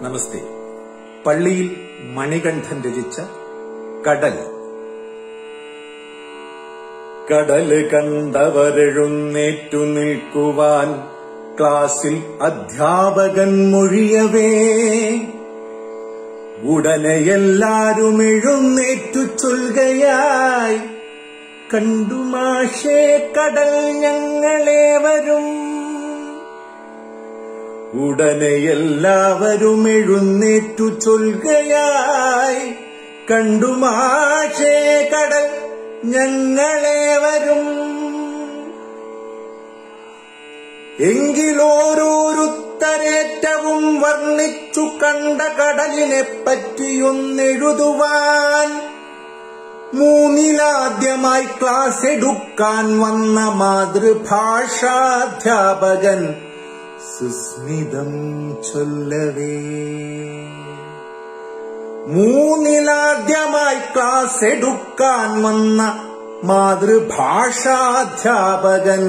നമസ്തേ. പള്ളിയിൽ മണികണ്ഠൻ രചിച്ച കടൽ. കടല് കണ്ടവരെഴുന്നേറ്റു നിൽക്കുവാൻ ക്ലാസ്സിൽ അധ്യാപകൻ മൊഴിയവേ, ഉടനെ എല്ലാരും എഴുന്നേറ്റു ചൊൽകയായി, കണ്ടു മാഷേ കടൽ ഞങ്ങളേവരും. ഉടനെ എല്ലാവരും എഴുന്നേറ്റു ചൊൽകയായി, കണ്ടു മാഷേ കടൽ ഞങ്ങളേവരും. എങ്കിലോരോരുത്തരേറ്റവും വർണ്ണിച്ചു കണ്ട കടലിനെ പറ്റിയൊന്നെഴുതുവാൻ മൂന്നിലാദ്യമായി ക്ലാസ് എടുക്കാൻ വന്ന മാതൃഭാഷാധ്യാപകൻ സുസ്മിതം ചൊല്ലവേ. മൂന്നിലാദ്യമായി ക്ലാസ് എടുക്കാൻ വന്ന മാതൃഭാഷാധ്യാപകൻ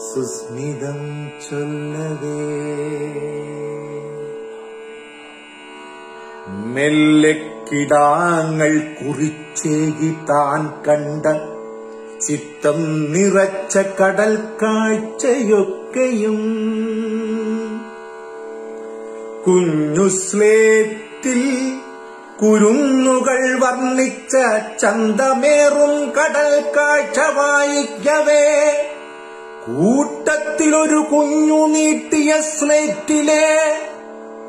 സുസ്മിതം ചൊല്ലവേ. മെല്ലെ കിടാങ്ങൾ കുറിച്ചേകി താൻ കണ്ട ചിത്തം നിറച്ച കടൽ കാഴ്ചയൊക്കെയും കുഞ്ഞു സ്ലേറ്റിൽ കുരുന്നുകൾ വർണ്ണിച്ച ചന്തമേറും കടൽ കാഴ്ച വായിക്കവേ, കൂട്ടത്തിലൊരു കുഞ്ഞു നീട്ടിയ സ്ലേറ്റിലെ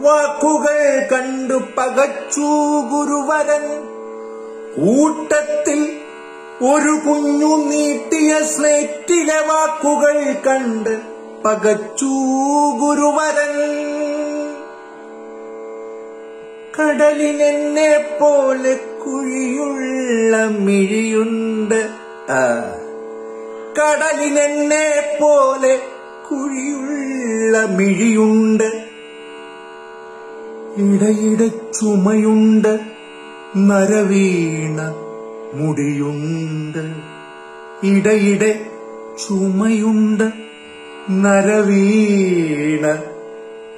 വാക്കുകൾ കണ്ടു പകച്ചു ഗുരുവരൻ. കൂട്ടത്തിൽ ഒരു കുഞ്ഞു നീട്ടിയ സ്ലേറ്റിലെ വാക്കുകൾ കണ്ട് പകച്ചു ഗുരുവരൻ. കടലിനെന്നെ പോലെ കുഴിയുള്ള മിഴിയുണ്ട്, കടലിനെന്നെ പോലെ കുഴിയുള്ള മിഴിയുണ്ട്, ഇടയിടെ ചുമയുണ്ട്, നരവീണ മുടിയുണ്ട്. ഇടയിടെ ചുമയുണ്ട്, നരവീണ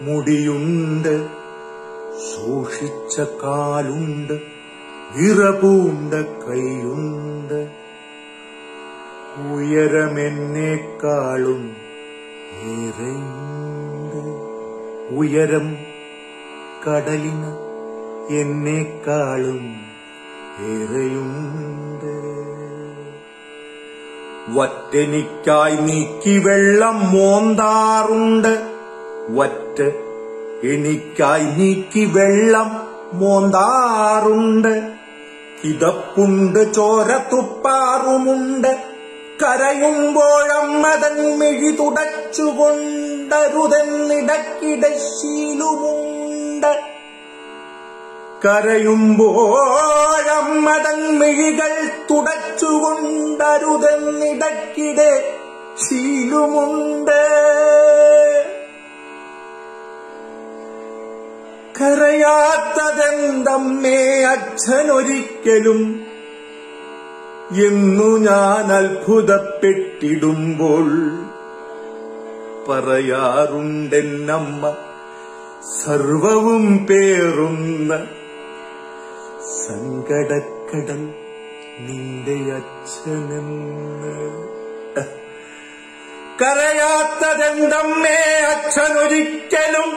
മുടിയുണ്ട്, ശോഷിച്ച കാലുണ്ട്, വിറപൂണ്ട കൈയുണ്ട്. ഉയരമെന്നേക്കാളും ഏറെയുണ്ട്, ഉയരം കടലിന് എന്നേക്കാളും ഏറെയുണ്ട്. വറ്റെനിക്കായി നീക്കി വെള്ളം മോന്താറുണ്ട്, വറ്റ എനിക്കായി നീക്കി വെള്ളം മോന്താറുണ്ട്. കിതപ്പുണ്ട്, ചോര തുപ്പാറുമുണ്ട്, കരയുമ്പോഴമ്മതൻ മിഴി തുടച്ചുകൊണ്ടരുതെന്നിടക്കിടെ ശീലുമുണ്ട്. കരയുമ്പോഴമ്മതൻ മിഴികൾ തുടച്ചുകൊണ്ടരുതെന്നിടക്കിടെ ശീലുമുണ്ട്. കരയാത്തതെന്തമ്മേ അച്ഛനൊരിക്കലും എന്നു ഞാൻ അത്ഭുതപ്പെട്ടിടുമ്പോൾ, പറയാറുണ്ടെന്നമ്മ സർവവും പേറുന്ന സങ്കടക്കടൽ നിന്റെ അച്ഛനെന്ന്. കരയാത്തതെന്തമ്മേ അച്ഛനൊരിക്കലും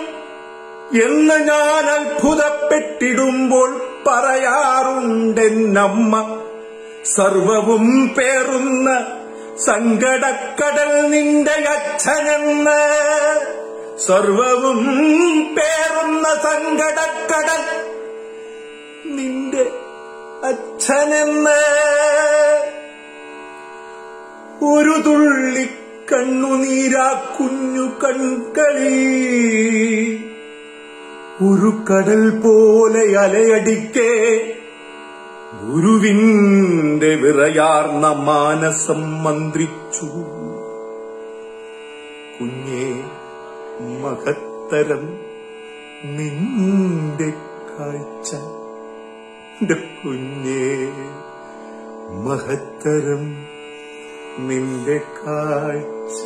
എന്ന് ഞാൻ അത്ഭുതപ്പെട്ടിടുമ്പോൾ, പറയാറുണ്ടെന്നമ്മ സർവവും പേറുന്ന സങ്കടക്കടൽ നിന്റെ അച്ഛനെന്ന്. സർവവും പേറുന്ന സങ്കടക്കടൽ നിന്റെ അച്ഛനെന്ന്. ഒരു തുള്ളി കണ്ണുനീരാ കുഞ്ഞു കൺകളിൽ ഒരു കടൽ പോലെ അലയടിക്കേ, ഗുരുവിന്റെ വിറയാർന്ന മാനസം മന്ത്രിച്ചു. കുഞ്ഞേ മഹത്തരം നിന്റെ കാഴ്ച, കുഞ്ഞേ മഹത്തരം നിന്റെ കാഴ്ച.